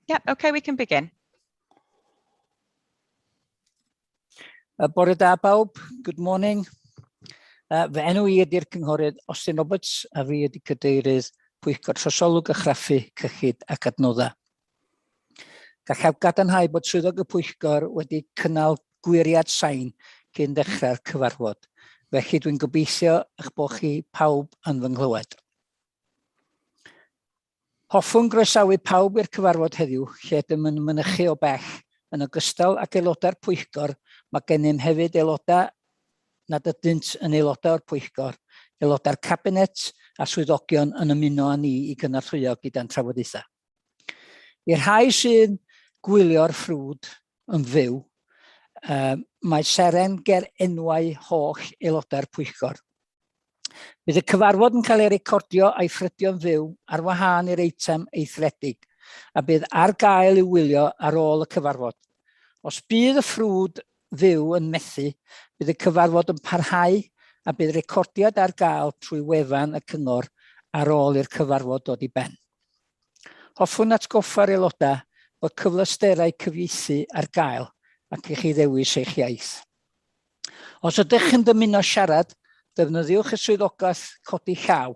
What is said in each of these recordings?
Yeah, okay, we can begin. Bore da bawb, good morning. Fy enw I ydy'r cynghorydd Austin Roberts a fi ydy cadeirydd Pwyllgor Trosolwg a Chraffu, Cyllid ac Adnoddau. Gallaf gadarnhau bod swyddog y Pwyllgor wedi cynnal gwiriad sain cyn dechrau'r cyfarfod. Felly dwi'n gobeithio eich bod chi pawb yn fy nghlywed. Hoffwn groesawu pawb i'r cyfarfod heddiw lle ydym yn mynychu o bell yn ogystal ac aelodau'r Pwyllgor. Mae gennym hefyd aelodau nad ydynt yn aelodau o'r Pwyllgor, aelodau'r cabinet a swyddogion yn ymuno â ni i gynorthwyo gyda'n trafodaethau. I'r rhai sy'n gwylio'r ffrwd yn fyw, mae seren ger enwau holl aelodau'r Pwyllgor. Bydd y cyfarfod yn cael ei recordio a'i ffrydio'n fyw ar wahân i'r eitem eithriedig a bydd ar gael i'w wylio ar ôl y cyfarfod. Os bydd y ffrwd fyw yn methu, bydd y cyfarfod yn parhau a bydd recordiad ar gael trwy wefan y cyngor ar ôl i'r cyfarfod dod i ben. Hoffwn atgoffa'r aelodau bod cyfleusterau cyfieithu ar gael ac i chi ddewis eich iaith. Os ydych yn dymuno siarad, defnyddiwch y swyddogaeth codi llaw.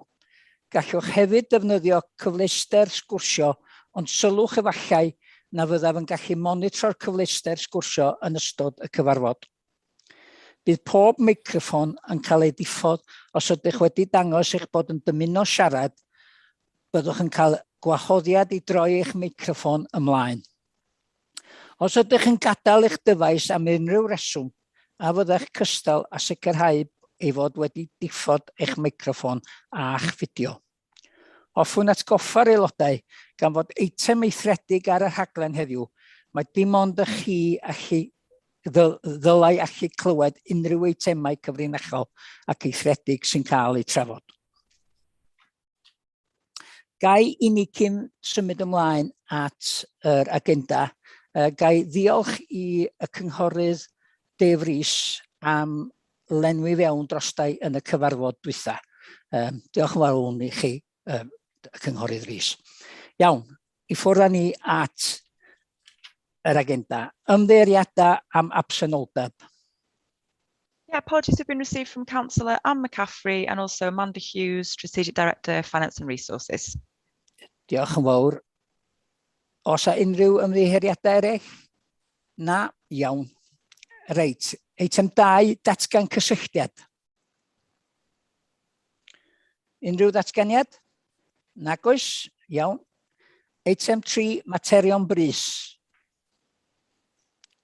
Gallwch hefyd defnyddio cyfleuster sgwrsio, ond sylwch efallai na fyddaf yn gallu monitro'r cyfleuster sgwrsio yn ystod y cyfarfod. Bydd pob meicroffon yn cael ei diffodd os ydych wedi dangos eich bod yn dymuno siarad, byddwch yn cael gwahoddiad i droi eich meicroffon ymlaen. Os ydych yn gadael eich dyfais am unrhyw reswm, a fydda'ch cystal a sicrhau ei fod wedi diffodd eich meicroffon a'ch fideo. Hoffwn atgoffa'r aelodau gan fod eitem eithriedig ar y rhaglen heddiw, mae dim ond ddylai allu clywed unrhyw eitemau cyfrinachol ac eithriedig sy'n cael ei trafod. Gai i ni cyn symud ymlaen at yr agenda, gai ddiolch i y cynghorydd Dave Rees am lenwi fewn drostai yn y cyfarfod dwytha. Diolch yn fawr i chi, y cynghorydd Rees. Iawn, i ffwrdd â ni at yr agenda. Ymddeiriadau am absenoldeb. Yeah, apologies have been received from Councillor Anne McCaffrey and also Amanda Hughes, Strategic Director, Finance and Resources. Diolch yn fawr. Oes unrhyw ymddeiriadau eraill? Na, iawn. Reit, eitem 2, datgan cysylltiad. Unrhyw datganiad? Nag oes, iawn. Eitem 3, materion brys.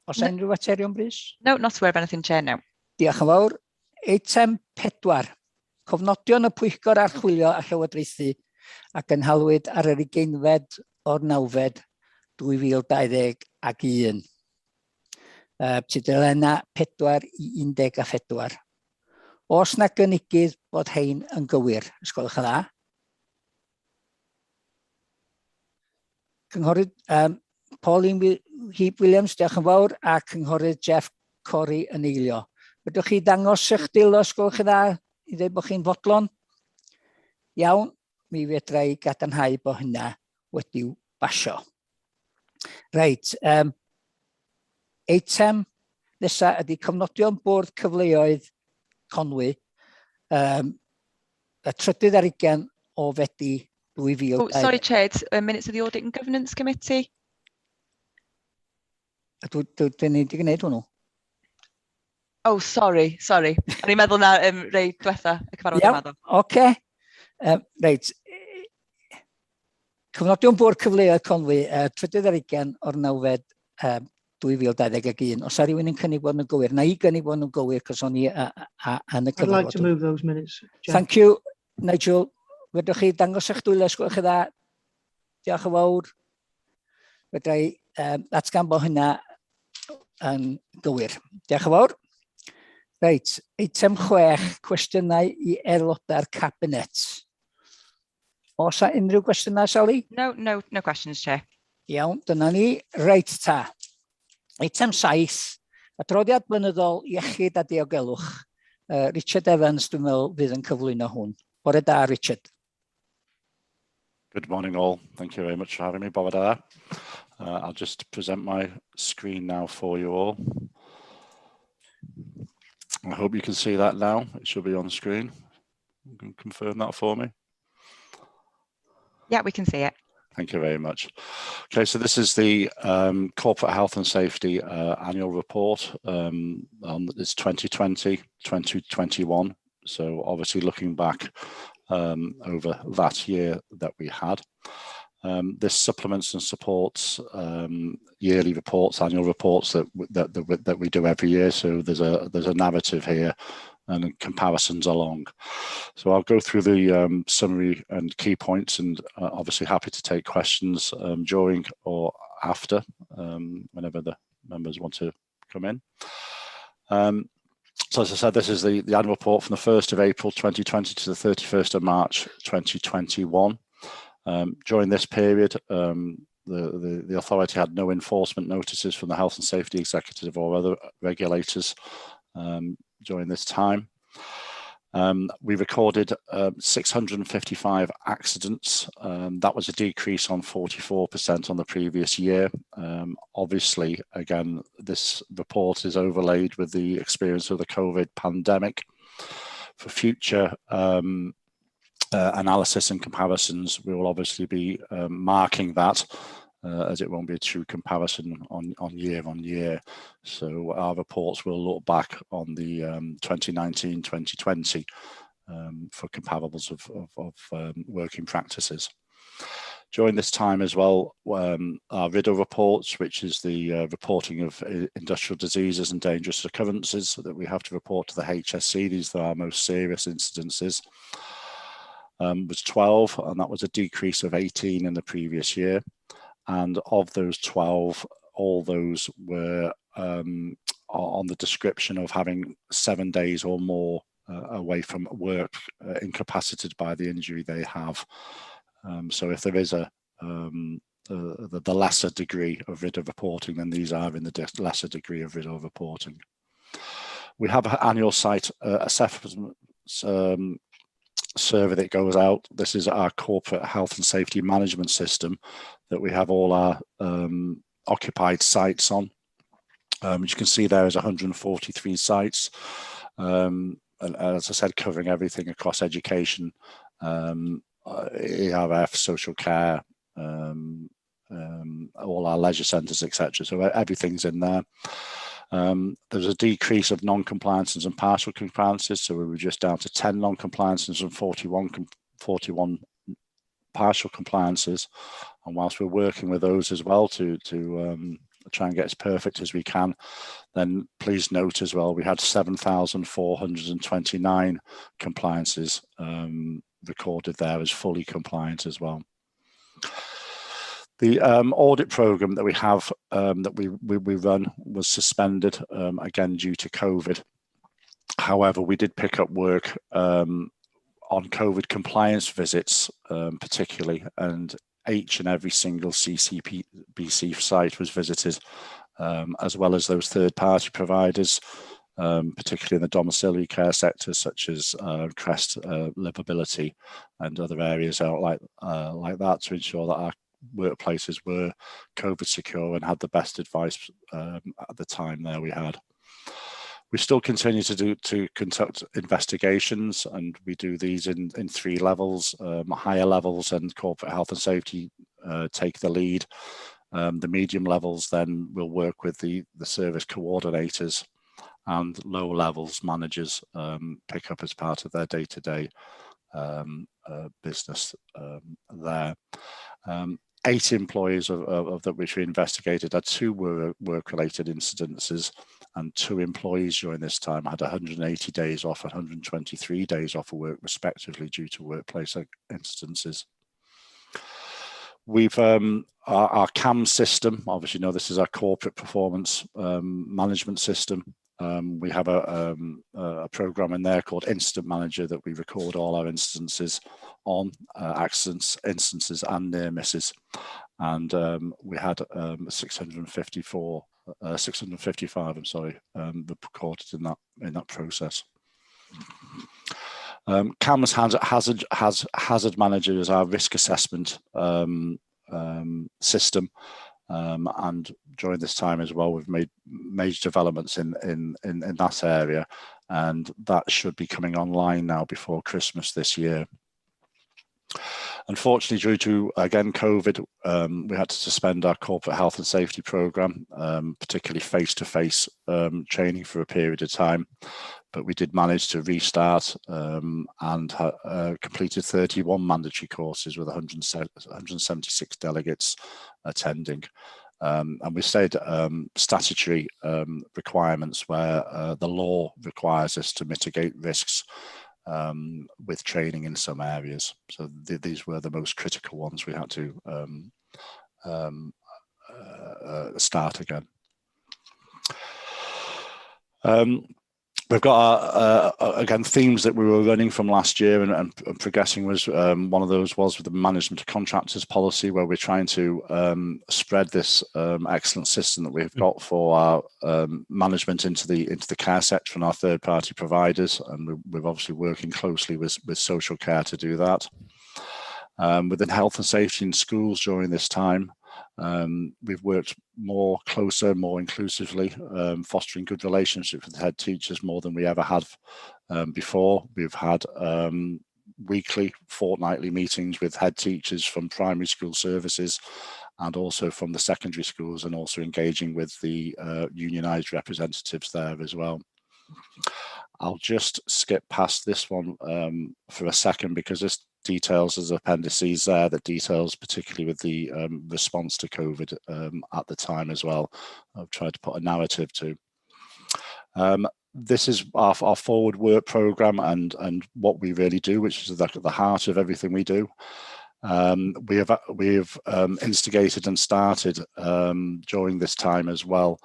Oes unrhyw materion brys? No, not aware of anything, Chair, no. Diolch yn fawr. Eitem 4, cofnodion y Pwyllgor archwilio a llywodraethu ac yn halwyd ar yr 20 o'r 9 2021. Tudalena 4 i 14. Os na gynigydd bod hein yn gywir, ysgolwch yn dda. Cynghorydd Pauline Heap Williams, diolch yn fawr, a cynghorydd Jeff Corey yn eilio. Rydwch chi dangos eich dilo, ysgolwch yn dda, i ddweud bod chi'n fodlon? Iawn, mi fedra i gadarnhau bod hynna wedi'w basio. Reit, eitem nesaf ydy cofnodion bwrdd cyfleoedd Conwy, y 30 o Fedi 2000. Oh, sorry, Chair, minutes of the Audit and Governance Committee. Dwi'n ni wedi gwneud hwnnw. Oh, sorry. O'n i'n meddwl na rei diwetha y cyfarfod yma. Oce. Reit. Cofnodion bwrdd cyfleoedd Conwy, 30 o'r 9 2021. Os rhywun yn cynnig bod nhw'n gywir, na i gynnig bod nhw'n gywir, cos o'n i yn y cyfarfod. I'd like to move those minutes. Jeff. Thank you, Nigel. Fedrwch chi dangos eich dwylo, ysgwylwch chi dda. Diolch yn fawr. Fedra i ddatgan bod hynna yn gywir. Diolch yn fawr. Reit, eitem 6, cwestiynau i aelodau'r cabinet. Oes unrhyw gwestiynau, Sally? No questions, Chair. Iawn, dyna ni. Reit ta. Eitem 7, adroddiad blynyddol iechyd a diogelwch. Richard Evans, dwi'n meddwl, fydd yn cyflwyno hwn. Bore da, Richard. Good morning all. Thank you very much for having me, Bore da. I'll just present my screen now for you all. I hope you can see that now. It should be on screen. You can confirm that for me. Yeah, we can see it. Thank you very much. Okay, so this is the Corporate Health and Safety Annual Report on this 2020, 2021. So obviously looking back over that year that we had. This supplements and supports yearly reports, annual reports that we do every year. So there's a narrative here and comparisons along. So I'll go through the summary and key points, and obviously happy to take questions during or after, whenever the members want to come in. So as I said, this is the annual report from the 1st of April 2020 to the 31st of March 2021. During this period, the authority had no enforcement notices from the Health and Safety Executive or other regulators during this time. We recorded 655 accidents. That was a decrease on 44% on the previous year. Obviously, again, this report is overlaid with the experience of the COVID pandemic. For future analysis and comparisons, we will obviously be marking that as it won't be a true comparison on year. So our reports will look back on the 2019-2020 for comparables of working practices. During this time as well, our RIDO reports, which is the reporting of industrial diseases and dangerous occurrences that we have to report to the HSC, these are our most serious incidences, was 12, and that was a decrease of 18 in the previous year. And of those 12, all those were on the description of having 7 days or more away from work, incapacitated by the injury they have. So if there is the lesser degree of RIDO reporting, then these are in the lesser degree of RIDO reporting. We have an annual site assessment survey that goes out. This is our corporate health and safety management system that we have all our occupied sites on. As you can see, there is 143 sites, and as I said, covering everything across education, ERF, social care, all our leisure centres, etc. So everything's in there. There's a decrease of non-compliances and partial compliances, so we were just down to 10 non-compliances and 41 partial compliances. And whilst we're working with those as well to try and get as perfect as we can, then please note as well, we had 7,429 compliances recorded there as fully compliant as well. The audit program that we have, that we run, was suspended again due to COVID. However, we did pick up work on COVID compliance visits, particularly, and each and every single CCBC site was visited, as well as those third-party providers, particularly in the domiciliary care sector, such as Crest, Livability, and other areas out like that, to ensure that our workplaces were COVID secure and had the best advice at the time there we had. We still continue to conduct investigations, and we do these in 3 levels. Higher levels and corporate health and safety take the lead. The medium levels then will work with the service coordinators, and low levels managers pick up as part of their day-to-day business there. 8 employees of that which we investigated had 2 work-related incidences, and 2 employees during this time had 180 days off, 123 days off of work respectively due to workplace incidences. We've our CAM system, obviously, you know, this is our corporate performance management system. We have a program in there called Incident Manager that we record all our instances on, accidents, instances, and near misses. And we had 655, I'm sorry, recorded in that process. CAM's hazard manager is our risk assessment system. And during this time as well, we've made major developments in that area, and that should be coming online now before Christmas this year. Unfortunately, due to, again, COVID, we had to suspend our corporate health and safety programme, particularly face-to-face training for a period of time. But we did manage to restart and completed 31 mandatory courses with 176 delegates attending. And we stayed statutory requirements where the law requires us to mitigate risks with training in some areas. So these were the most critical ones we had to start again. We've got again themes that we were running from last year and progressing was one of those was with the management of contractors policy, where we're trying to spread this excellent system that we've got for our management into the care sector and our third party providers, and we're obviously working closely with social care to do that. Within health and safety in schools during this time, we've worked more closer, more inclusively, fostering good relationships with head teachers more than we ever have before. We've had weekly, fortnightly meetings with head teachers from primary school services and also from the secondary schools, and also engaging with the unionised representatives there as well. I'll just skip past this one for a second, because this details as appendices there that details particularly with the response to COVID at the time as well. I've tried to put a narrative to. This is our forward work programme and what we really do, which is at the heart of everything we do. We have instigated and started during this time as well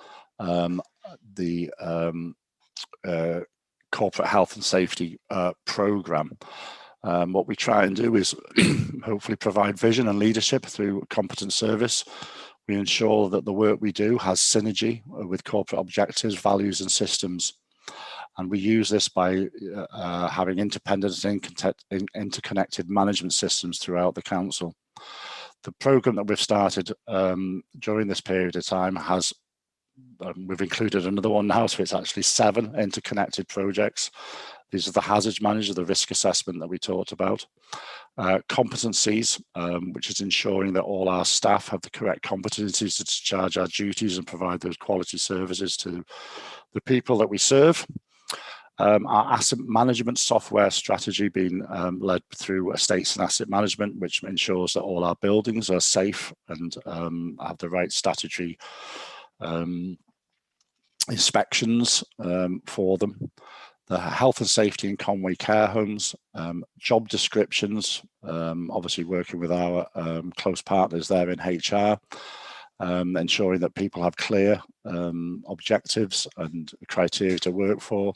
the corporate health and safety programme. What we try and do is hopefully provide vision and leadership through competent service. We ensure that the work we do has synergy with corporate objectives, values and systems. And we use this by having independent and interconnected management systems throughout the council. The programme that we've started during this period of time has we've included another one now, so it's actually 7 interconnected projects. These are the hazards manager, the risk assessment that we talked about. Competencies, which is ensuring that all our staff have the correct competencies to discharge our duties and provide those quality services to the people that we serve. Our asset management software strategy being led through estates and asset management, which ensures that all our buildings are safe and have the right statutory inspections for them. The health and safety in Conway care homes, job descriptions, obviously working with our close partners there in HR, ensuring that people have clear objectives and criteria to work for.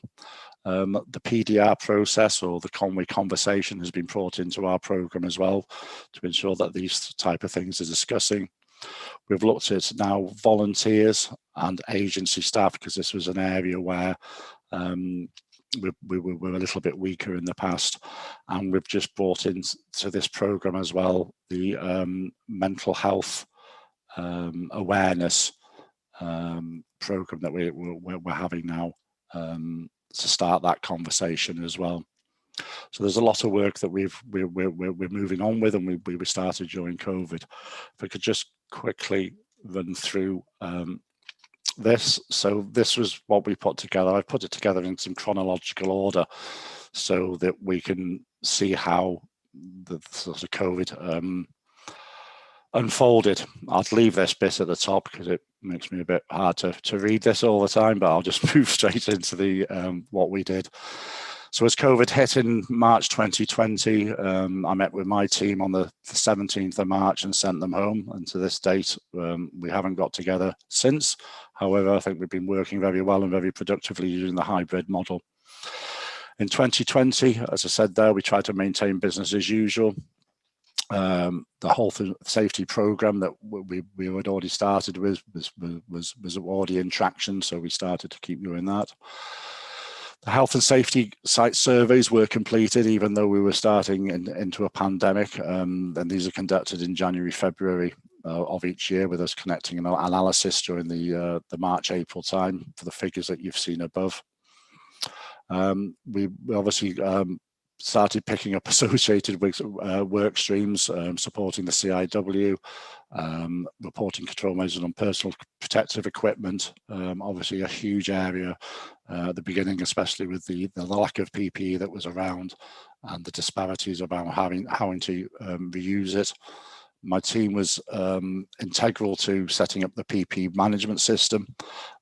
The PDR process, or the Conway conversation, has been brought into our programme as well to ensure that these type of things are discussing. We've looked at now volunteers and agency staff, because this was an area where we were a little bit weaker in the past, and we've just brought into this programme as well the mental health awareness programme that we're having now to start that conversation as well. So there's a lot of work that we're moving on with, and we started during COVID. If I could just quickly run through this. So this was what we put together. I put it together in some chronological order so that we can see how the sort of COVID unfolded. I'll leave this bit at the top because it makes me a bit hard to read this all the time, but I'll just move straight into the what we did. So as COVID hit in March 2020, I met with my team on the 17th of March and sent them home. And to this date, we haven't got together since. However, I think we've been working very well and very productively using the hybrid model. In 2020, as I said there, we tried to maintain business as usual. The health and safety program that we had already started with was already in traction, so we started to keep doing that. The health and safety site surveys were completed, even though we were starting into a pandemic, and these are conducted in January, February of each year, with us connecting an analysis during the March-April time for the figures that you've seen above. We obviously started picking up associated with work streams, supporting the CIW, reporting control measures on personal protective equipment, obviously a huge area at the beginning, especially with the lack of PPE that was around and the disparities about having to reuse it. My team was integral to setting up the PPE management system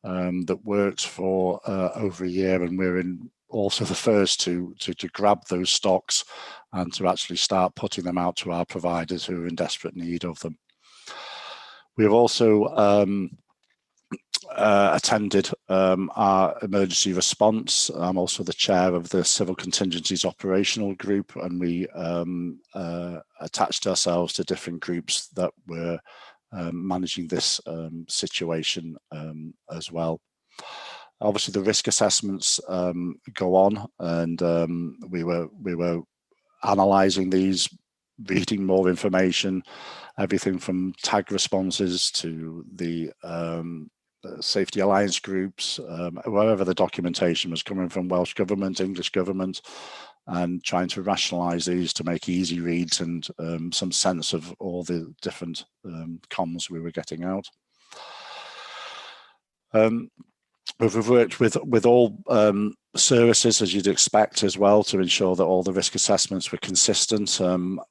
that worked for over a year, and we're also the first to grab those stocks and to actually start putting them out to our providers who are in desperate need of them. We have also attended our emergency response. I'm also the chair of the Civil Contingencies Operational Group, and we attached ourselves to different groups that were managing this situation as well. Obviously, the risk assessments go on, and we were analysing these, reading more information, everything from tag responses to the Safety Alliance groups, wherever the documentation was coming from, Welsh Government, English Government, and trying to rationalise these to make easy reads and some sense of all the different comms we were getting out. We've worked with all services, as you'd expect, as well, to ensure that all the risk assessments were consistent.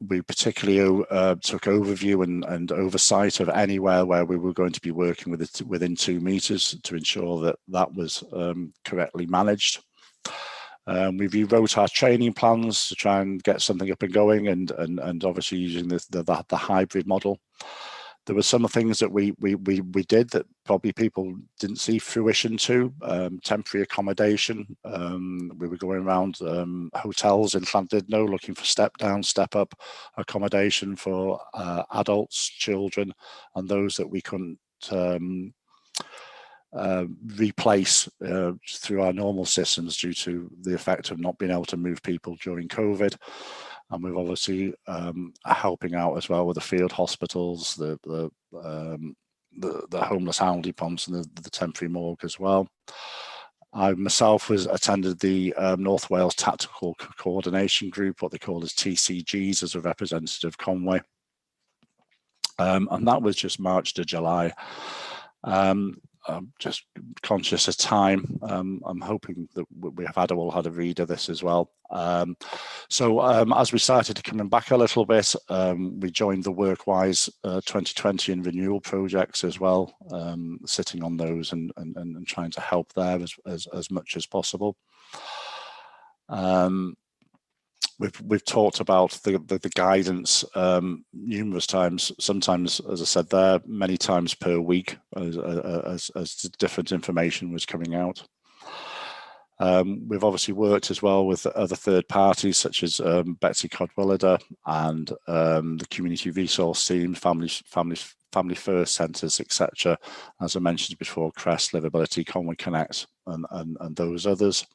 We particularly took overview and oversight of anywhere where we were going to be working with it within 2 meters to ensure that that was correctly managed. We rewrote our training plans to try and get something up and going, and obviously using the hybrid model. There were some things that we did that probably people didn't see fruition to. Temporary accommodation. We were going around hotels in Llandudno looking for step down, step up accommodation for adults, children, and those that we couldn't replace through our normal systems due to the effect of not being able to move people during COVID. And we're obviously helping out as well with the field hospitals, the homeless houndie pumps, and the temporary morgue as well. I myself attended the North Wales Tactical Coordination Group, what they call as TCGs, as a representative Conway. And that was just March to July. I'm just conscious of time. I'm hoping that we have all had a read of this as well. So as we started to coming back a little bit, we joined the WorkWise 2020 and renewal projects as well, sitting on those and trying to help there as much as possible. We've talked about the guidance numerous times, sometimes, as I said there, many times per week as different information was coming out. We've obviously worked as well with other third parties such as Betsy Cadwallader and the Community Resource Team, Family First Centres, etc. As I mentioned before, Crest, Livability, Conway Connect, and those others.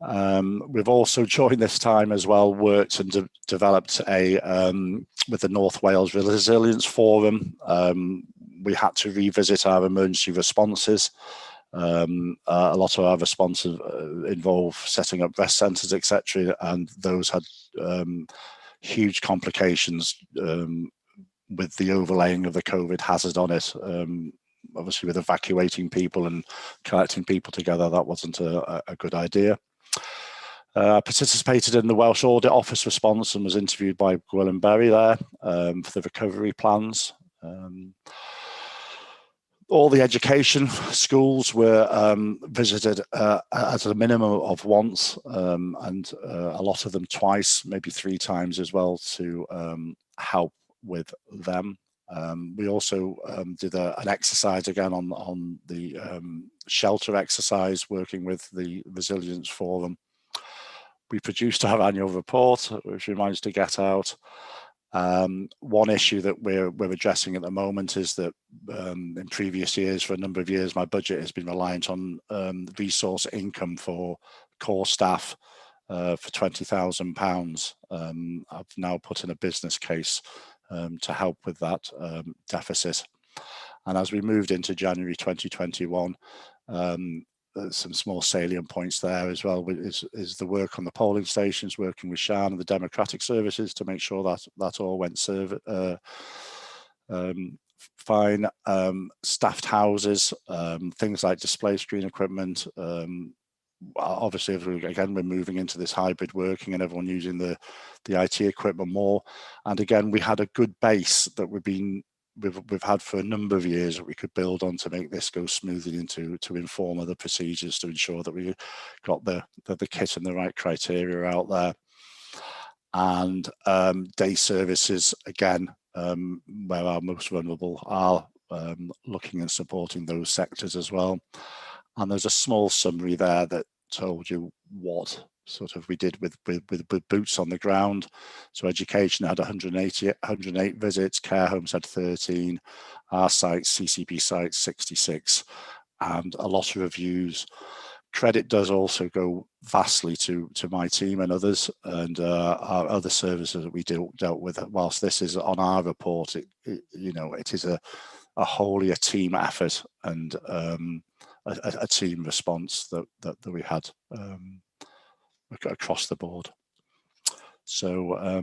We've also, during this time as well, worked and developed with the North Wales Resilience Forum. We had to revisit our emergency responses. A lot of our responses involve setting up rest centres, etc., and those had huge complications with the overlaying of the COVID hazard on it. Obviously, with evacuating people and collecting people together, that wasn't a good idea. Participated in the Welsh Audit Office response and was interviewed by Gwilym Berry there for the recovery plans. All the education schools were visited at a minimum of once, and a lot of them twice, maybe 3 times as well, to help with them. We also did an exercise again on the shelter exercise, working with the Resilience Forum. We produced our annual report, which we managed to get out. One issue that we're addressing at the moment is that in previous years, for a number of years, my budget has been reliant on resource income for core staff for £20,000. I've now put in a business case to help with that deficit. And as we moved into January 2021, some small salient points there as well is the work on the polling stations, working with Sian and the Democratic Services to make sure that that all went fine. Staffed houses, things like display screen equipment. Obviously, again, we're moving into this hybrid working and everyone using the IT equipment more. And again, we had a good base that we've had for a number of years that we could build on to make this go smoothly into to inform other procedures to ensure that we got the kit and the right criteria out there. And day services, again, where our most vulnerable are, looking and supporting those sectors as well. And there's a small summary there that told you what sort of we did with boots on the ground. So education had 108 visits, care homes had 13, our sites, CCP sites, 66, and a lot of reviews. Credit does also go vastly to my team and others, and our other services that we dealt with. Whilst this is on our report, it is a wholly a team effort and a team response that we had across the board. So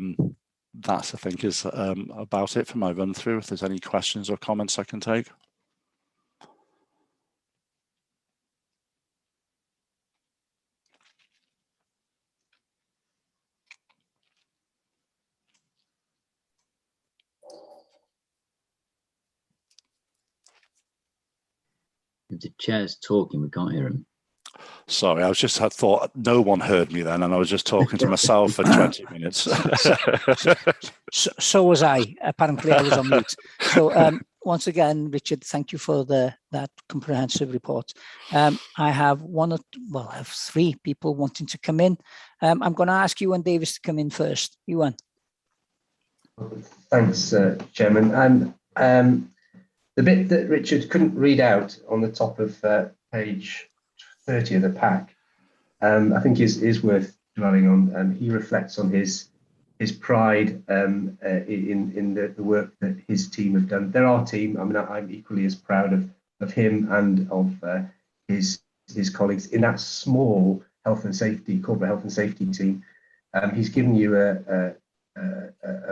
that, I think, is about it for my run through. If there's any questions or comments I can take. If the chair's talking, we can't hear him. Sorry, I thought no one heard me then, and I was just talking to myself for 20 minutes. So was I. Apparently, I was on mute. So once again, Richard, thank you for that comprehensive report. I have I have three people wanting to come in. I'm going to ask Ewan Davis to come in first. Ewan. Thanks, Chairman. And the bit that Richard couldn't read out on the top of page 30 of the pack, I think is worth dwelling on. He reflects on his pride in the work that his team have done. They're our team. I mean, I'm equally as proud of him and of his colleagues in that small corporate health and safety team. He's given you a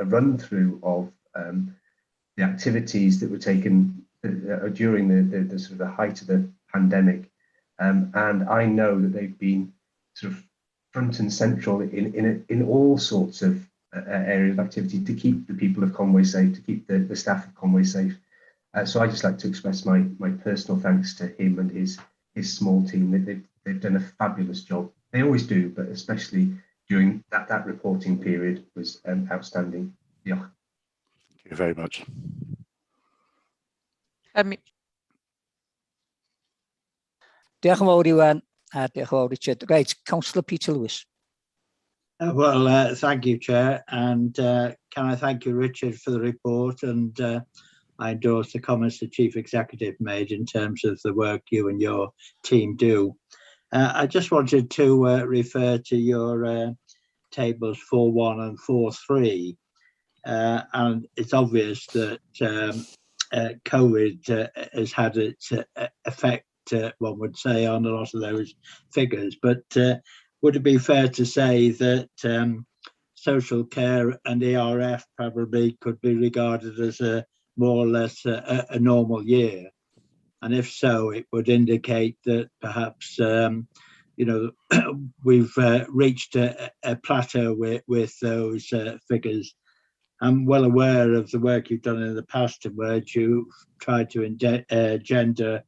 run through of the activities that were taken during the sort of the height of the pandemic. And I know that they've been sort of front and central in all sorts of areas of activity to keep the people of Conway safe, to keep the staff of Conway safe. So I just like to express my personal thanks to him and his small team. They've done a fabulous job. They always do, but especially during that reporting period was outstanding. Yeah. Thank you very much. Diolch yn fawr, Iwan, a diolch yn fawr, Richard. Right, Councillor Peter Lewis. Thank you, Chair, and can I thank you, Richard, for the report, and I endorse the comments the Chief Executive made in terms of the work you and your team do. I just wanted to refer to your tables 4.1 and 4.3, and it's obvious that COVID has had its effect, one would say, on a lot of those figures, but would it be fair to say that social care and ERF probably could be regarded as a more or less a normal year? And if so, it would indicate that perhaps we've reached a plateau with those figures. I'm well aware of the work you've done in the past in which you've tried to engender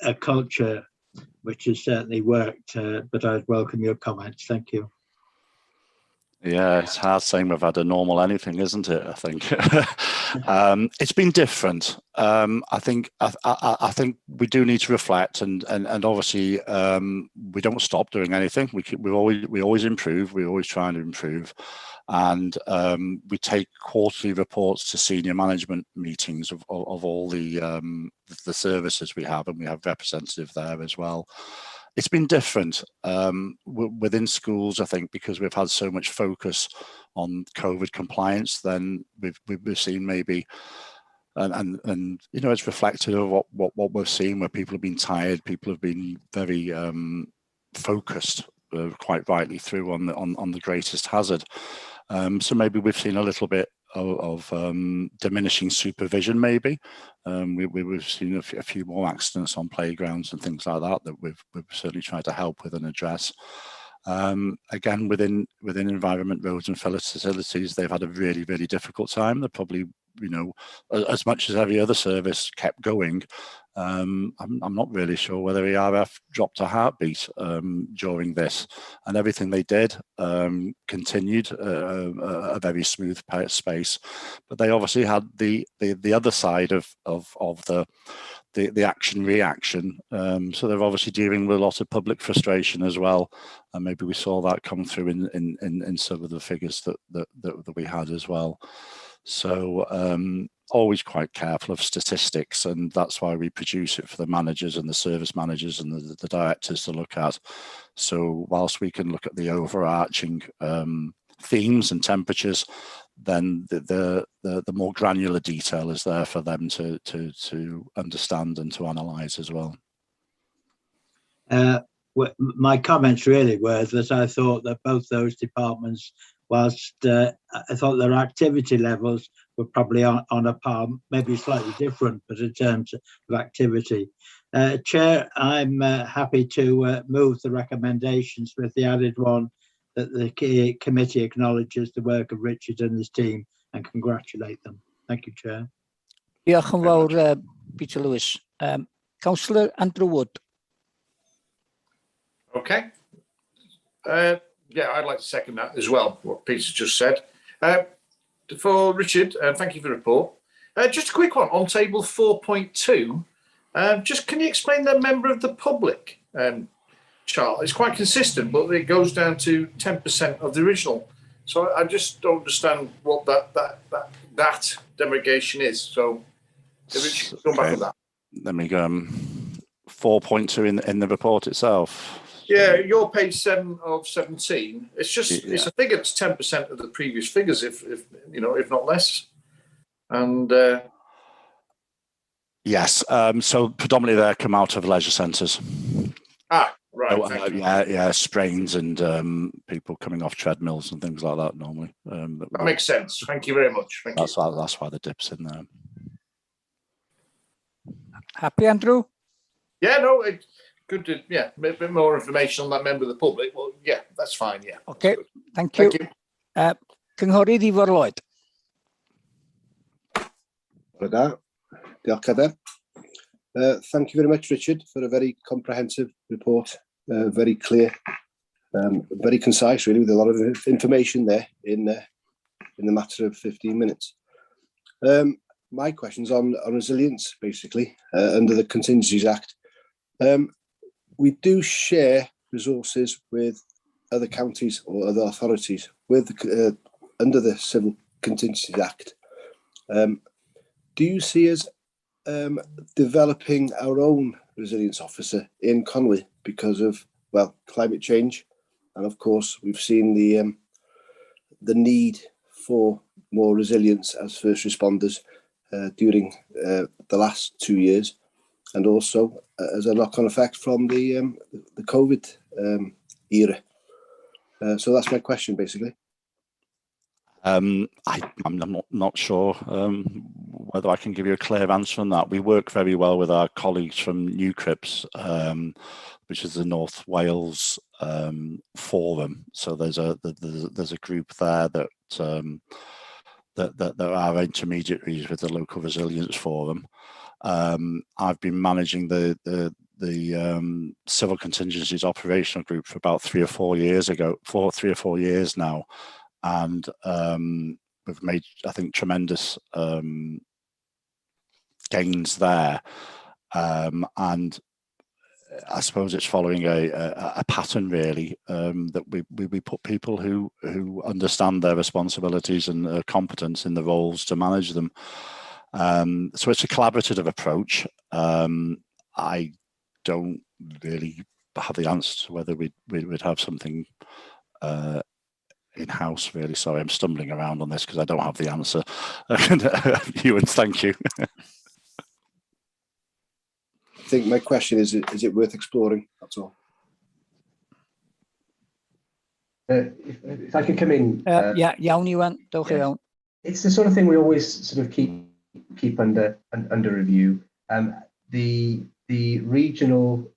a culture which has certainly worked, but I'd welcome your comments. Thank you. Yeah, it's hard saying we've had a normal anything, isn't it? I think it's been different. I think we do need to reflect, and obviously we don't stop doing anything. We always improve. We're always trying to improve, and we take quarterly reports to senior management meetings of all the services we have, and we have representative there as well. It's been different within schools, I think, because we've had so much focus on COVID compliance. Then we've seen maybe, and you know, it's reflective of what we've seen, where people have been tired, people have been very focused, quite rightly, through on the greatest hazard. So maybe we've seen a little bit of diminishing supervision, maybe. We've seen a few more accidents on playgrounds and things like that we've certainly tried to help with and address. Again, within environment, roads and facilities, they've had a really, really difficult time. They're probably, you know, as much as every other service kept going, I'm not really sure whether ERF dropped a heartbeat during this, and everything they did continued a very smooth space. But they obviously had the other side of the action reaction. So they're obviously dealing with a lot of public frustration as well, and maybe we saw that come through in some of the figures that we had as well. So always quite careful of statistics, and that's why we produce it for the managers and the service managers and the directors to look at. So whilst we can look at the overarching themes and temperatures, then the more granular detail is there for them to understand and to analyse as well. My comments really were that I thought that both those departments, whilst I thought their activity levels were probably on a par, maybe slightly different, but in terms of activity. Chair, I'm happy to move the recommendations with the added one that the committee acknowledges the work of Richard and his team and congratulate them. Thank you, Chair. Diolch yn fawr, Peter Lewis. Councillor Andrew Wood. Okay. Yeah, I'd like to second that as well, what Peter's just said. For Richard, thank you for the report. Just a quick one on table 4.2. Just can you explain the member of the public chart? It's quite consistent, but it goes down to 10% of the original. So I just don't understand what that derogation is. So if Richard can come back on that. Let me go 4.2 in the report itself. Yeah, your page 7 of 17. It's just it's a figure that's 10% of the previous figures, if you know, if not less. And yes, so predominantly they come out of leisure centres. Ah, right. So, yeah, sprains and people coming off treadmills and things like that normally. That makes sense. Thank you very much. Thank you. That's why the dip's in there. Happy, Andrew? Yeah, no, it's good to, yeah, a bit more information on that member of the public. Well, yeah, that's fine, yeah. Okay, thank you. Cynghorydd Ifor Lloyd. Thank you very much, Richard, for a very comprehensive report, very clear, very concise, really, with a lot of information there in the matter of 15 minutes. My question's on resilience, basically, under the Contingencies Act. We do share resources with other counties or other authorities with under the Civil Contingencies Act. Do you see us developing our own resilience officer in Conwy because of, well, climate change, and of course we've seen the need for more resilience as first responders during the last 2 years, and also as a knock-on effect from the COVID era. So that's my question, basically. I'm not sure whether I can give you a clear answer on that. We work very well with our colleagues from NewCRIPS, which is the North Wales Forum. So there's a group there that are intermediaries with the local resilience forum. I've been managing the civil contingencies operational group for about 3 or 4 years now, and we've made, I think, tremendous gains there, and I suppose it's following a pattern, really, that we put people who understand their responsibilities and are competent in the roles to manage them. So it's a collaborative approach. I don't really have the answer to whether we'd have something in-house, really. Sorry, I'm stumbling around on this because I don't have the answer. Ewan, thank you. I think my question is it worth exploring? That's all. If I could come in. Yeah, iawn Iwan, dewch i fewn. It's the sort of thing we always sort of keep under review. The regional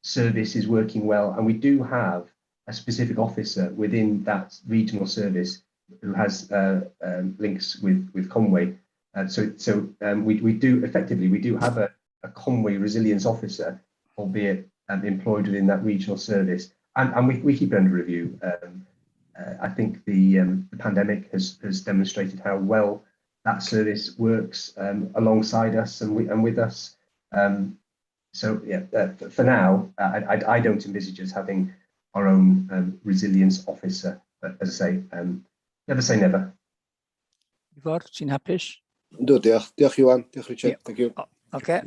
service is working well, and we do have a specific officer within that regional service who has links with Conway. So we do have a Conway resilience officer, albeit employed within that regional service, and we keep it under review. I think the pandemic has demonstrated how well that service works alongside us and with us. So yeah, for now, I don't envisage us having our own resilience officer. But as I say, never say never. Ifor, ti'n hapus? Yndw, diolch. Diolch Iwan. Diolch Richard. Yeah. Thank you. Okay.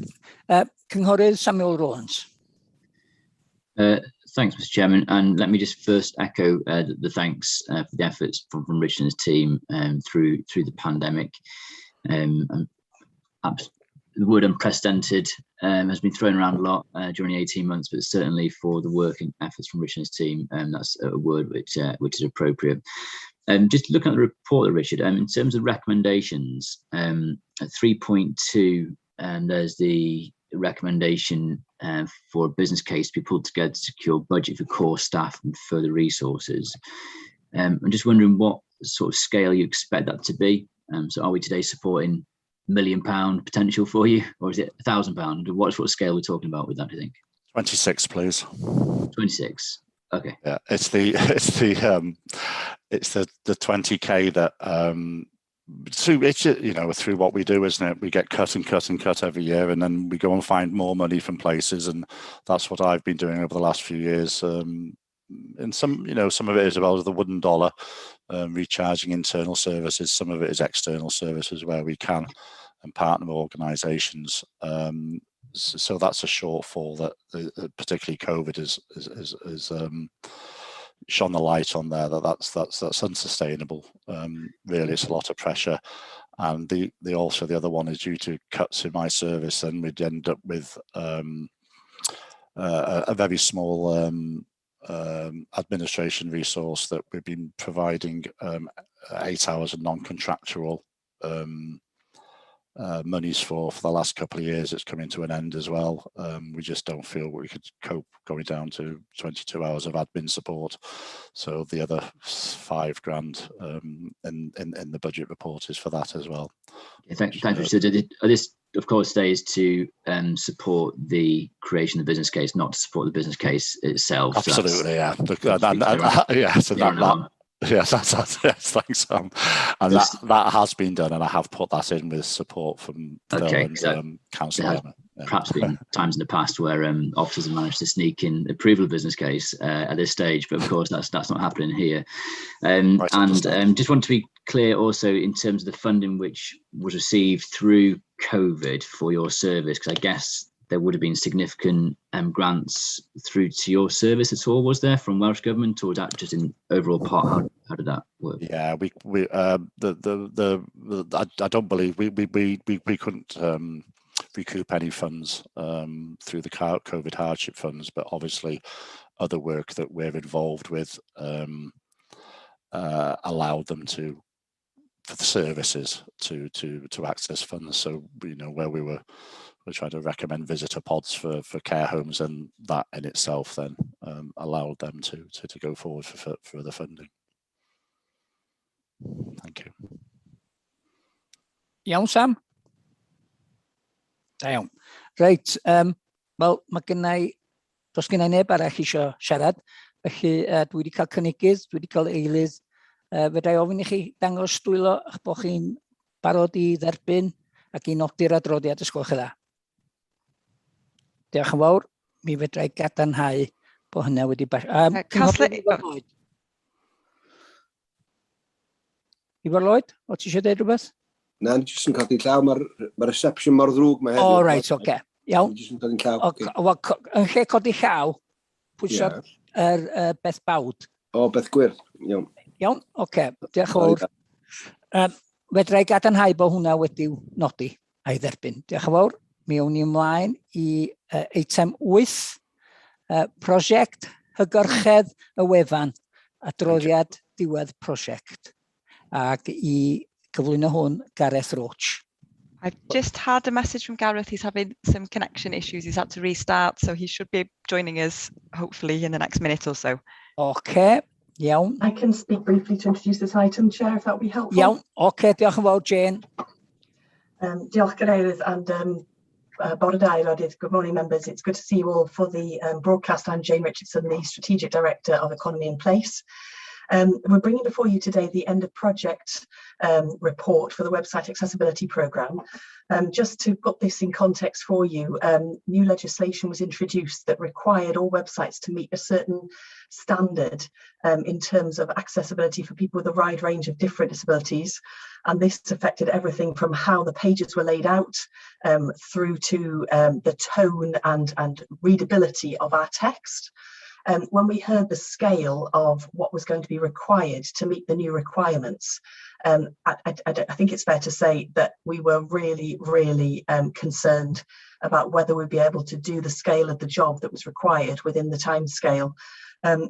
Cynghorydd Samuel Rowlands. Thanks, Mr. Chairman, and let me just first echo the thanks for the efforts from Richard and his team through the pandemic. The word unprecedented has been thrown around a lot during the 18 months, but certainly for the work and efforts from Richard and his team, that's a word which is appropriate. Just looking at the report, Richard, in terms of recommendations, at 3.2, there's the recommendation for a business case to be pulled together to secure budget for core staff and further resources. I'm just wondering what sort of scale you expect that to be. So are we today supporting £1 million potential for you, or is it £1,000? What sort of scale we're talking about with that, do you think? 26, please. 26. Okay. Yeah, it's the 20k that through what we do, isn't it? We get cut and cut and cut every year, and then we go and find more money from places, and that's what I've been doing over the last few years. And some of it is about the wooden dollar, recharging internal services. Some of it is external services where we can, and partner organisations. So that's a shortfall that particularly COVID has shone the light on there. That's unsustainable. Really, it's a lot of pressure, and the other one is due to cuts in my service, and we'd end up with a very small administration resource that we've been providing 8 hours of non-contractual monies for the last couple of years. It's coming to an end as well. We just don't feel we could cope going down to 22 hours of admin support. So the other £5,000 in the budget report is for that as well. Thanks, Richard. This, of course, stays to support the creation of the business case, not to support the business case itself. Absolutely, yeah. Yes, thanks, Sam. And that has been done, and I have put that in with support from Council. Perhaps been times in the past where officers have managed to sneak in approval of business case at this stage, but of course that's not happening here. Just want to be clear also in terms of the funding which was received through COVID for your service, because I guess there would have been significant grants through to your service at all, was there, from Welsh Government, or was that just in overall part? How did that work? Yeah, I don't believe we couldn't recoup any funds through the COVID hardship funds, but obviously other work that we're involved with allowed them for the services to access funds. So where we're trying to recommend visitor pods for care homes, and that in itself then allowed them to go forward for the funding. Thank you. Iawn, Sam? Da iawn. Reit, wel, does gennai neb arall eisiau siarad, felly dwi wedi cael cynigydd, dwi wedi cael eilydd. Fedra I ofyn I chi dangos dwylo eich bod chi'n barod I dderbyn ac I nodi'r adroddiad, os gwelwch chi dda. Diolch yn fawr, mi fedra I gadarnhau bod hynna wedi... Ifor Lloyd, o ti eisiau deud rhywbeth? Na, ni jyst yn codi llaw, mae'r reception mor ddrwg mae heddiw. O, reit, oce. Iawn. Ni jyst yn codi llaw. Yn lle codi llaw, pwysio'r beth bawd. O, beth gwir, iawn. Iawn, oce, diolch yn fawr. Fedra i gadarnhau bod hwnna wedi'w nodi a'i dderbyn. Diolch yn fawr. Mi awn ni ymlaen i eitem 8, prosiect hygyrchedd y wefan, adroddiad diwedd prosiect. Ac i gyflwyno hwn, Gareth Roach. I've just had a message from Gareth. He's having some connection issues. He's had to restart, so he should be joining us hopefully in the next minute or so. Okay, iawn. I can speak briefly to introduce this item, Chair, if that would be helpful. Iawn, okay, diolch yn fawr, Jane. Diolch, Cadeirydd, and bore da, Aelodyd. Good morning, members. It's good to see you all for the broadcast. I'm Jane Richardson, the Strategic Director of Economy in Place. We're bringing before you today the end of project report for the website accessibility programme. Just to put this in context for you, new legislation was introduced that required all websites to meet a certain standard in terms of accessibility for people with a wide range of different disabilities. And this affected everything from how the pages were laid out through to the tone and readability of our text. When we heard the scale of what was going to be required to meet the new requirements, I think it's fair to say that we were really concerned about whether we'd be able to do the scale of the job that was required within the time scale.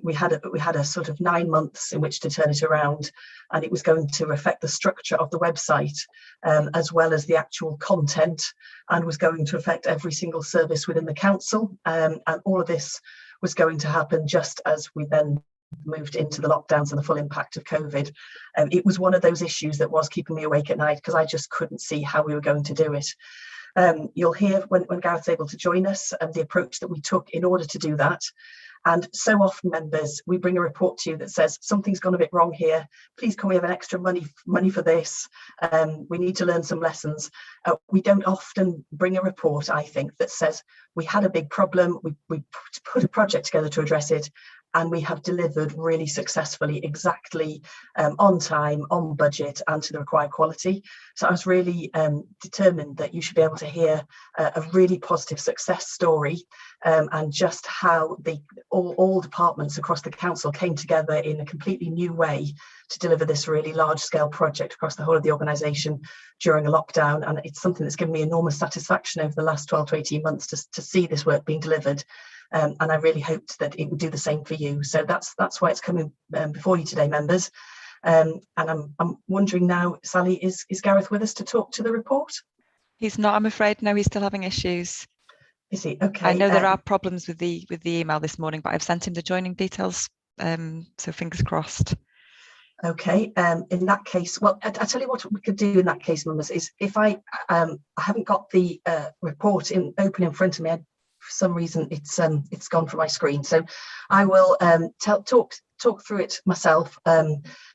We had a sort of 9 months in which to turn it around, and it was going to affect the structure of the website as well as the actual content, and was going to affect every single service within the council, and all of this was going to happen just as we then moved into the lockdowns and the full impact of COVID. It was one of those issues that was keeping me awake at night because I just couldn't see how we were going to do it. You'll hear when Gareth's able to join us the approach that we took in order to do that. And so often, members, we bring a report to you that says something's gone a bit wrong here. Please, can we have an extra money for this? We need to learn some lessons. We don't often bring a report, I think, that says we had a big problem. We put a project together to address it, and we have delivered really successfully, exactly on time, on budget, and to the required quality. So I was really determined that you should be able to hear a really positive success story and just how all departments across the council came together in a completely new way to deliver this really large-scale project across the whole of the organisation during a lockdown. And it's something that's given me enormous satisfaction over the last 12 to 18 months to see this work being delivered. And I really hoped that it would do the same for you. So that's why it's coming before you today, members. And I'm wondering now, Sally, is Gareth with us to talk to the report? He's not, I'm afraid. No, he's still having issues. Is he? Okay. I know there are problems with the email this morning, but I've sent him the joining details. So fingers crossed. Okay. In that case, well, I tell you what we could do in that case, members, is if I haven't got the report open in front of me. For some reason, it's gone from my screen. So I will talk through it myself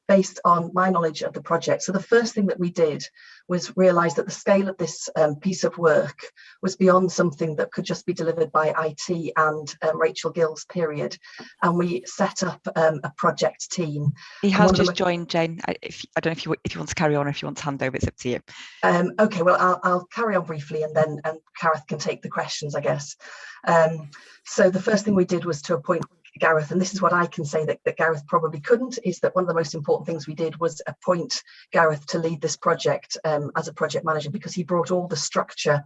based on my knowledge of the project. So the first thing that we did was realise that the scale of this piece of work was beyond something that could just be delivered by IT and Rachel Gill's period. And we set up a project team. He has just joined, Jane. I don't know if you want to carry on or if you want to hand over, it's up to you. Okay, well, I'll carry on briefly and then Gareth can take the questions, I guess. So the first thing we did was to appoint Gareth, and this is what I can say that Gareth probably couldn't, is that one of the most important things we did was appoint Gareth to lead this project as a project manager, because he brought all the structure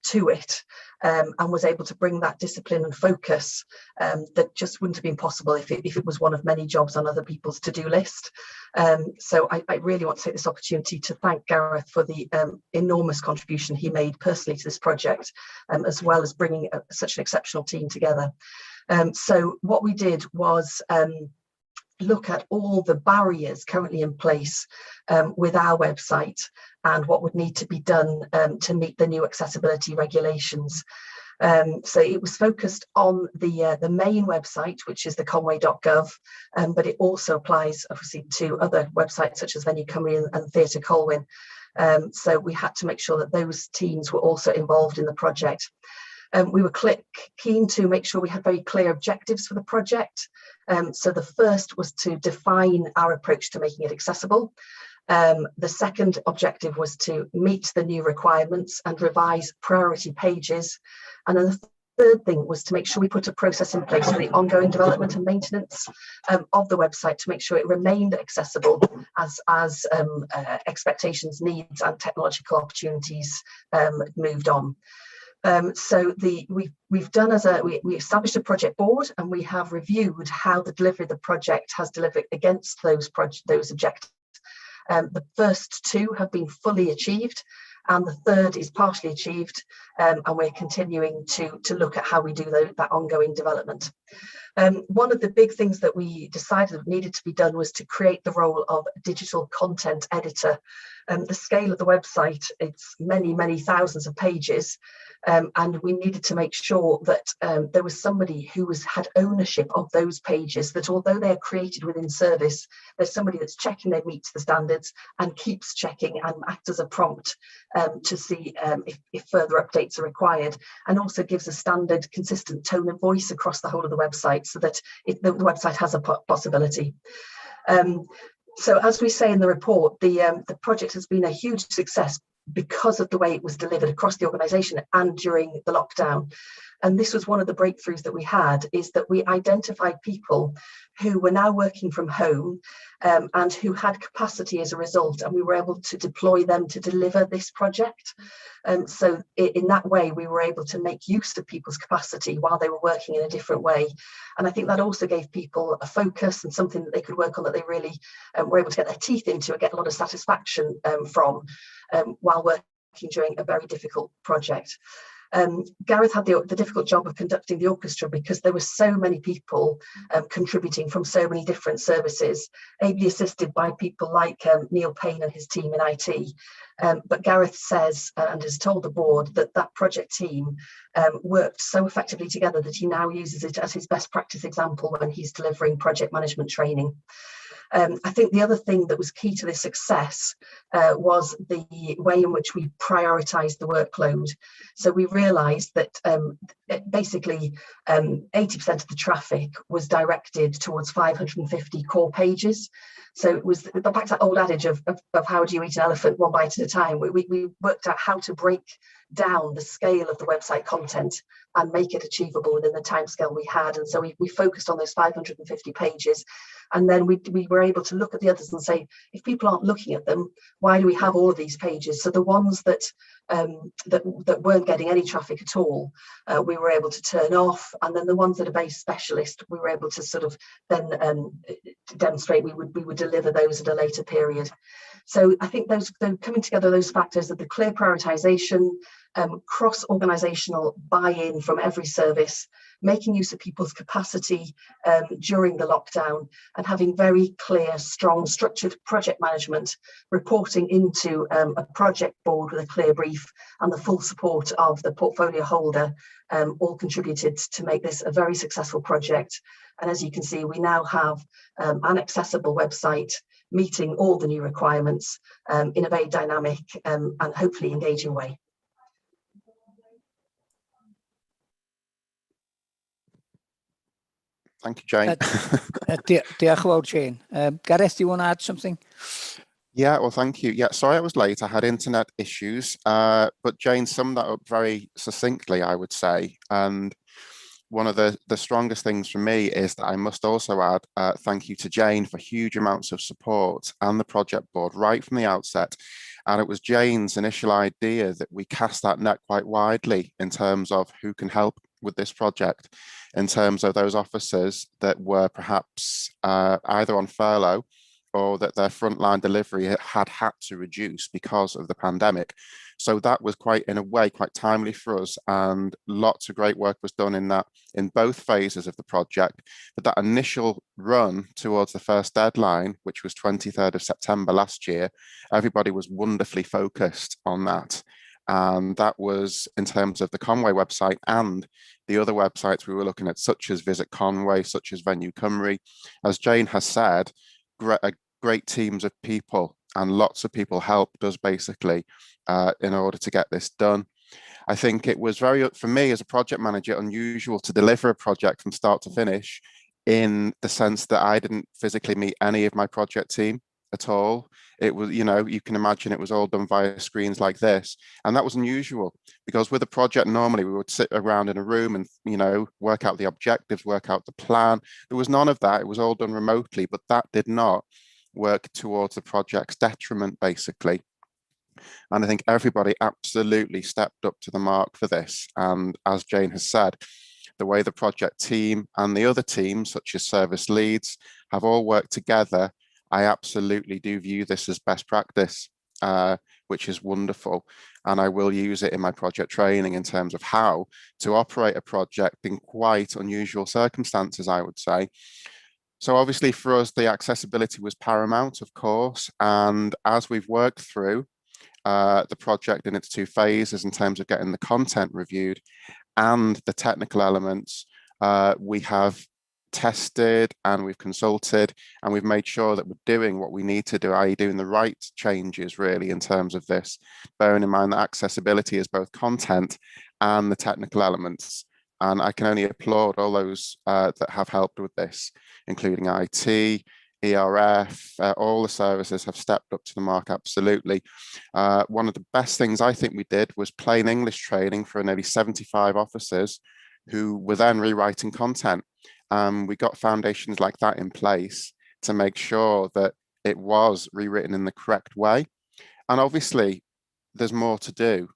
to it and was able to bring that discipline and focus that just wouldn't have been possible if it was one of many jobs on other people's to-do list. So I really want to take this opportunity to thank Gareth for the enormous contribution he made personally to this project, as well as bringing such an exceptional team together. So what we did was look at all the barriers currently in place with our website and what would need to be done to meet the new accessibility regulations. So it was focused on the main website, which is the conway.gov, but it also applies obviously to other websites such as Venue Cymru and Theatre Colwyn. So we had to make sure that those teams were also involved in the project. We were keen to make sure we had very clear objectives for the project. So the first was to define our approach to making it accessible. The second objective was to meet the new requirements and revise priority pages. And then the third thing was to make sure we put a process in place for the ongoing development and maintenance of the website to make sure it remained accessible as expectations, needs and technological opportunities moved on. So we've done we established a project board, and we have reviewed how the delivery of the project has delivered against those objectives. The first two have been fully achieved, and the third is partially achieved, and we're continuing to look at how we do that ongoing development. One of the big things that we decided needed to be done was to create the role of digital content editor. The scale of the website, it's many thousands of pages, and we needed to make sure that there was somebody who had ownership of those pages, that although they're created within service, there's somebody that's checking they meet the standards and keeps checking and acts as a prompt to see if further updates are required, and also gives a standard consistent tone of voice across the whole of the website so that the website has a possibility. So as we say in the report, the project has been a huge success because of the way it was delivered across the organisation and during the lockdown. And this was one of the breakthroughs that we had, is that we identified people who were now working from home and who had capacity as a result, and we were able to deploy them to deliver this project. So in that way, we were able to make use of people's capacity while they were working in a different way. And I think that also gave people a focus and something that they could work on, that they really were able to get their teeth into and get a lot of satisfaction from while working during a very difficult project. Gareth had the difficult job of conducting the orchestra because there were so many people contributing from so many different services, ably assisted by people like Neil Payne and his team in IT. But Gareth says and has told the board that project team worked so effectively together that he now uses it as his best practice example when he's delivering project management training. I think the other thing that was key to this success was the way in which we prioritised the workload. So we realised that basically 80% of the traffic was directed towards 550 core pages. So it was back to that old adage of how do you eat an elephant one bite at a time. We worked out how to break down the scale of the website content and make it achievable within the timescale we had. And so we focused on those 550 pages. And then we were able to look at the others and say, if people aren't looking at them, why do we have all of these pages? So the ones that weren't getting any traffic at all, we were able to turn off. And then the ones that are based specialist, we were able to sort of then demonstrate we would deliver those at a later period. So I think those coming together, those factors of the clear prioritisation, cross-organisational buy-in from every service, making use of people's capacity during the lockdown, and having very clear, strong, structured project management, reporting into a project board with a clear brief and the full support of the portfolio holder, all contributed to make this a very successful project. And as you can see, we now have an accessible website meeting all the new requirements in a very dynamic and hopefully engaging way. Thank you, Jane. Diolch yn fawr, Jane. Gareth, do you want to add something? Yeah, well, thank you. Yeah, sorry I was late. I had internet issues, but Jane summed that up very succinctly, I would say. And one of the strongest things for me is that I must also add thank you to Jane for huge amounts of support and the project board right from the outset. And it was Jane's initial idea that we cast that net quite widely in terms of who can help with this project, in terms of those officers that were perhaps either on furlough or that their frontline delivery had to reduce because of the pandemic. So that was in a way, quite timely for us, and lots of great work was done in both phases of the project. But that initial run towards the first deadline, which was 23rd of September last year, everybody was wonderfully focused on that. And that was in terms of the Conway website and the other websites we were looking at, such as Visit Conway, such as Venue Cymru. As Jane has said, great teams of people, and lots of people helped us basically in order to get this done. I think it was for me as a project manager, unusual to deliver a project from start to finish, in the sense that I didn't physically meet any of my project team at all. It was, you can imagine it was all done via screens like this. And that was unusual because with a project, normally we would sit around in a room and, work out the objectives, work out the plan. There was none of that. It was all done remotely, but that did not work towards the project's detriment, basically. And I think everybody absolutely stepped up to the mark for this. And as Jane has said, the way the project team and the other teams, such as service leads, have all worked together, I absolutely do view this as best practice, which is wonderful. And I will use it in my project training in terms of how to operate a project in quite unusual circumstances, I would say. So obviously for us, the accessibility was paramount, of course. And as we've worked through the project in its 2 phases in terms of getting the content reviewed and the technical elements, we have tested and we've consulted and we've made sure that we're doing what we need to do, i.e. doing the right changes really in terms of this, bearing in mind that accessibility is both content and the technical elements. And I can only applaud all those that have helped with this, including IT, ERF, all the services have stepped up to the mark, absolutely. One of the best things I think we did was plain English training for nearly 75 officers who were then rewriting content. We got foundations like that in place to make sure that it was rewritten in the correct way. And obviously, there's more to do.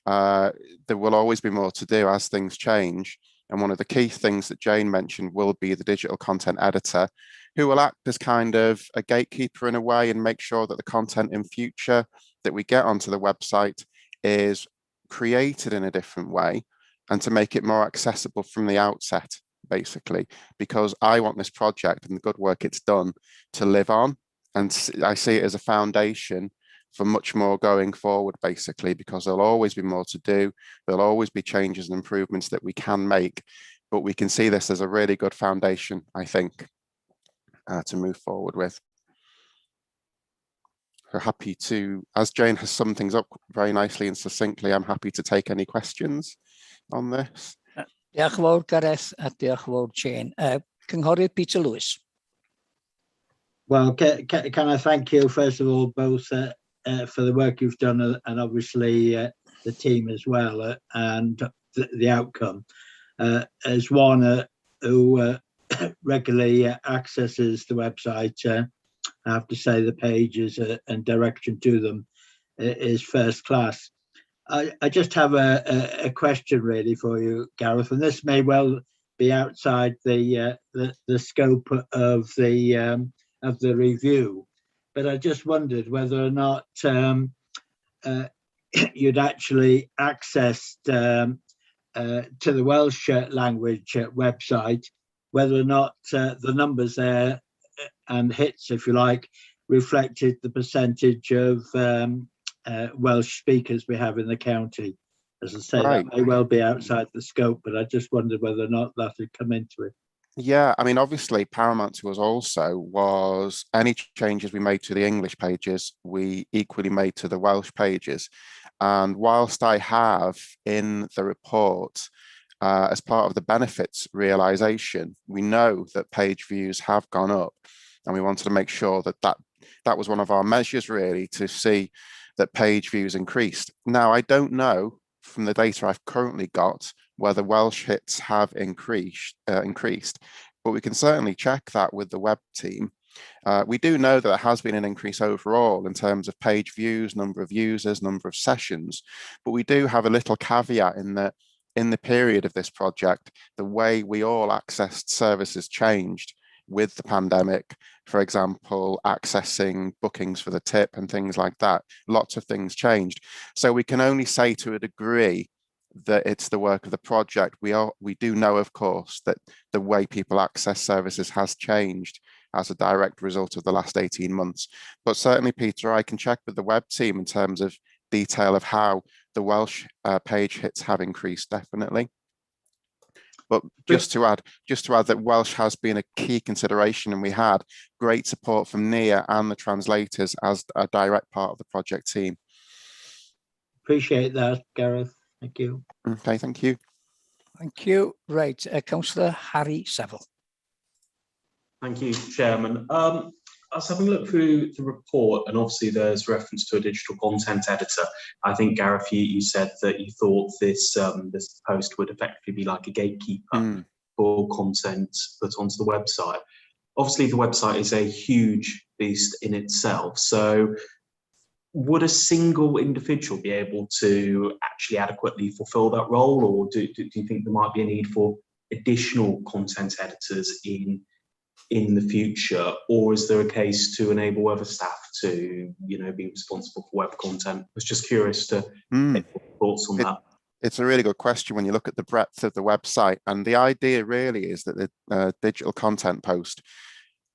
There will always be more to do as things change. And one of the key things that Jane mentioned will be the digital content editor, who will act as kind of a gatekeeper in a way and make sure that the content in future that we get onto the website is created in a different way and to make it more accessible from the outset, basically, because I want this project and the good work it's done to live on. And I see it as a foundation for much more going forward, basically, because there'll always be more to do. There'll always be changes and improvements that we can make, but we can see this as a really good foundation, I think, to move forward with. We're happy to, as Jane has summed things up very nicely and succinctly, I'm happy to take any questions on this. Diolch yn fawr, Gareth, a diolch yn fawr, Jane. Cynghorydd Peter Lewis. Well, can I thank you, first of all, both for the work you've done and obviously the team as well and the outcome. As one who regularly accesses the website, I have to say the pages and direction to them is first class. I just have a question really for you, Gareth, and this may well be outside the scope of the review, but I just wondered whether or not you'd actually accessed to the Welsh language website, whether or not the numbers there and hits, if you like, reflected the percentage of Welsh speakers we have in the county. As I say, Right. That may well be outside the scope, but I just wondered whether or not that had come into it. Yeah, I mean, obviously paramount to us also was any changes we made to the English pages, we equally made to the Welsh pages. And whilst I have in the report, as part of the benefits realization, we know that page views have gone up, and we wanted to make sure that was one of our measures really, to see that page views increased. Now, I don't know from the data I've currently got whether Welsh hits have increased, but we can certainly check that with the web team. We do know that there has been an increase overall in terms of page views, number of users, number of sessions, but we do have a little caveat in that in the period of this project, the way we all accessed services changed with the pandemic. For example, accessing bookings for the tip and things like that. Lots of things changed. So we can only say to a degree that it's the work of the project. We do know, of course, that the way people access services has changed as a direct result of the last 18 months. But certainly, Peter, I can check with the web team in terms of detail of how the Welsh page hits have increased, definitely. But just to add that Welsh has been a key consideration, and we had great support from Nia and the translators as a direct part of the project team. Appreciate that, Gareth. Thank you. Okay, thank you. Thank you. Right, Councillor Harry Seville. Thank you, Chairman. I was having a look through the report, and obviously there's reference to a digital content editor. I think, Gareth, you said that you thought this this post would effectively be like a gatekeeper for content put onto the website. Obviously, the website is a huge beast in itself. So would a single individual be able to actually adequately fulfill that role, or do you think there might be a need for additional content editors in the future, or is there a case to enable other staff to, be responsible for web content? I was just curious to get your thoughts on that. It's a really good question when you look at the breadth of the website, and the idea really is that the digital content post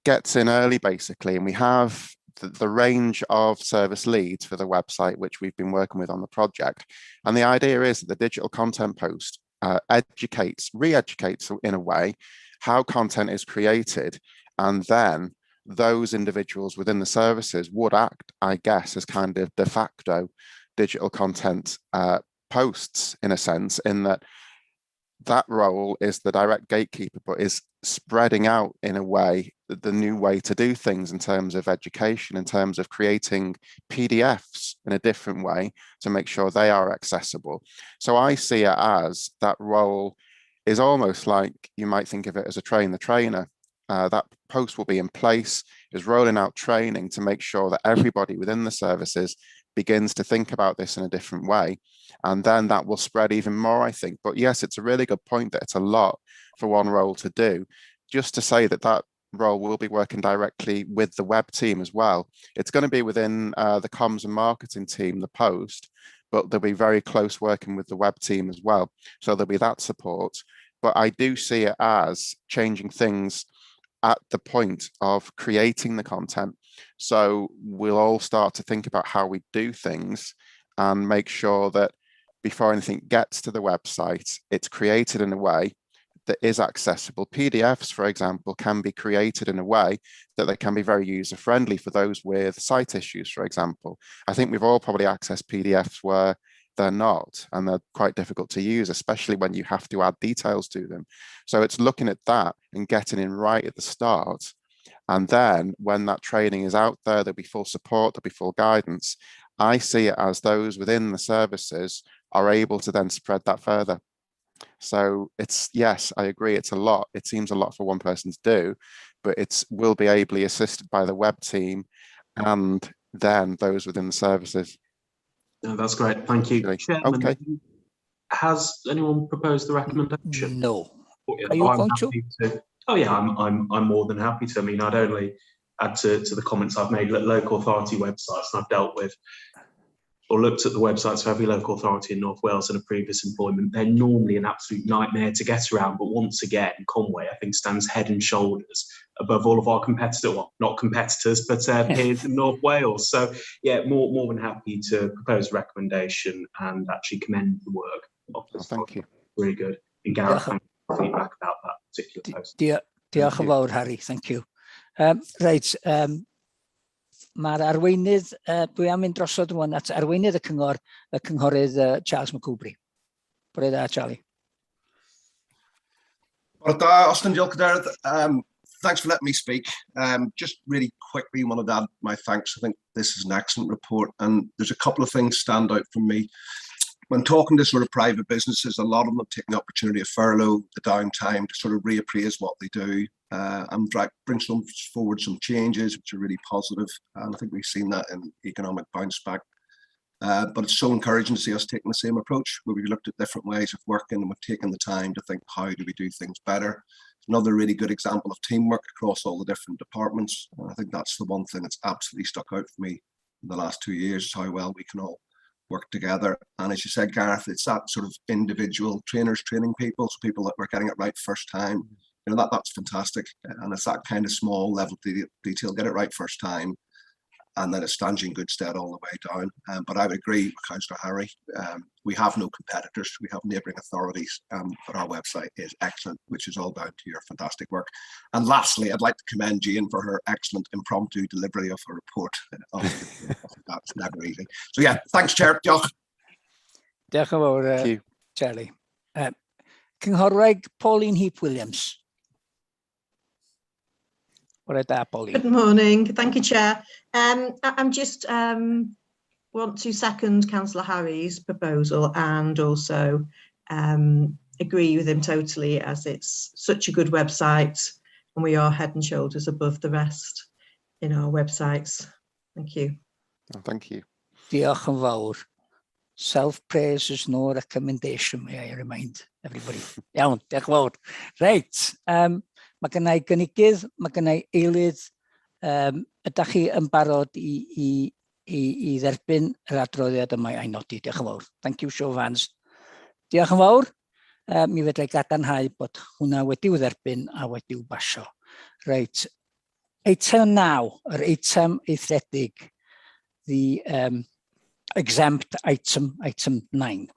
gets in early, basically, and we have the range of service leads for the website, which we've been working with on the project. And the idea is that the digital content post re-educates in a way how content is created, and then those individuals within the services would act, I guess, as kind of de facto digital content posts, in a sense, in that role is the direct gatekeeper, but is spreading out in a way the new way to do things in terms of education, in terms of creating PDFs in a different way to make sure they are accessible. So I see it as that role is almost like, you might think of it as a train the trainer. That post will be in place, is rolling out training to make sure that everybody within the services begins to think about this in a different way. And then that will spread even more, I think. But yes, it's a really good point that it's a lot for one role to do. Just to say that role will be working directly with the web team as well. It's going to be within the comms and marketing team, the post, but they'll be very close working with the web team as well. So there'll be that support. But I do see it as changing things at the point of creating the content. So we'll all start to think about how we do things and make sure that before anything gets to the website, it's created in a way that is accessible. PDFs, for example, can be created in a way that they can be very user-friendly for those with sight issues, for example. I think we've all probably accessed PDFs where they're not, and they're quite difficult to use, especially when you have to add details to them. So it's looking at that and getting in right at the start. And then when that training is out there, there'll be full support, there'll be full guidance. I see it as those within the services are able to then spread that further. So it's, yes, I agree, it's a lot. It seems a lot for one person to do, but it will be ably assisted by the web team and then those within the services. No, that's great. Thank you. Chairman, okay. Has anyone proposed the recommendation? No. Are you going to? Oh yeah, I'm more than happy to. I mean, I'd only add to the comments I've made. Local authority websites, and I've dealt with or looked at the websites of every local authority in North Wales in a previous employment. They're normally an absolute nightmare to get around. But once again, Conway, I think, stands head and shoulders above all of our competitors, well, not competitors, but peers in North Wales. So yeah, more than happy to propose a recommendation and actually commend the work of this. Thank you. Really good. And Gareth, thank you for feedback about that particular post. Diolch yn fawr, Harry. Thank you. Reit, mae'r arweinydd, dwi am mynd drosodd rwan at arweinydd y cynghorydd Charles McCoubry. Bore da, Charlie. Bore da, Austin, diolch Gareth. Thanks for letting me speak. Just really quickly wanted to add my thanks. I think this is an excellent report, and there's a couple of things stand out from me. When talking to sort of private businesses, a lot of them have taken the opportunity of furlough, the downtime, to sort of reappraise what they do and bring forward some changes, which are really positive. And I think we've seen that in economic bounce back. But it's so encouraging to see us taking the same approach, where we've looked at different ways of working and we've taken the time to think, how do we do things better? Another really good example of teamwork across all the different departments. And I think that's the one thing that's absolutely stuck out for me in the last 2 years, is how well we can all work together. And as you said, Gareth, it's that sort of individual trainers training people, so people that were getting it right first time. You know, that's fantastic. And it's that kind of small level detail, get it right first time, and then it stands you in good stead all the way down. But I would agree with Councillor Harry. We have no competitors. We have neighbouring authorities, but our website is excellent, which is all down to your fantastic work. And lastly, I'd like to commend Jane for her excellent impromptu delivery of her report. That's never easy. So yeah, thanks, Chair. Diolch. Diolch yn fawr, Charlie. Cynghorwraig Pauline Heap Williams. Bore da, Pauline. Good morning. Thank you, Chair. I'm just want to second Councillor Harry's proposal and also agree with him totally, as it's such a good website and we are head and shoulders above the rest in our websites. Thank you. Oh, thank you. Diolch yn fawr. Self-praise is no recommendation, may I remind everybody. Iawn, diolch yn fawr. Reit, mae gennau gynigydd, mae gennau eilydd. Ydych chi yn barod i dderbyn yr adroddiad yma a'i nodi? Diolch yn fawr. Thank you, show of hands. Diolch yn fawr. Mi fedrai gadarnhau bod hwnna wedi'w dderbyn a wedi'w basio. Reit, eitem 9, yr eitem eithriedig, the exempt item 9.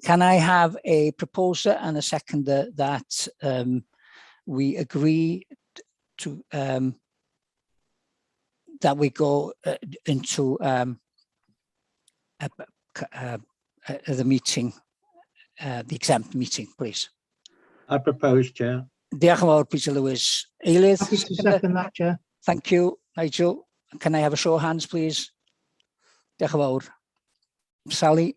Can I have a proposer and a seconder that we agree to that we go into the meeting, the exempt meeting, please? I propose, Chair. Diolch yn fawr, Peter Lewis. Eilydd? Happy to second that, Chair. Thank you, Nigel. Can I have a show of hands, please? Diolch yn fawr. Sally?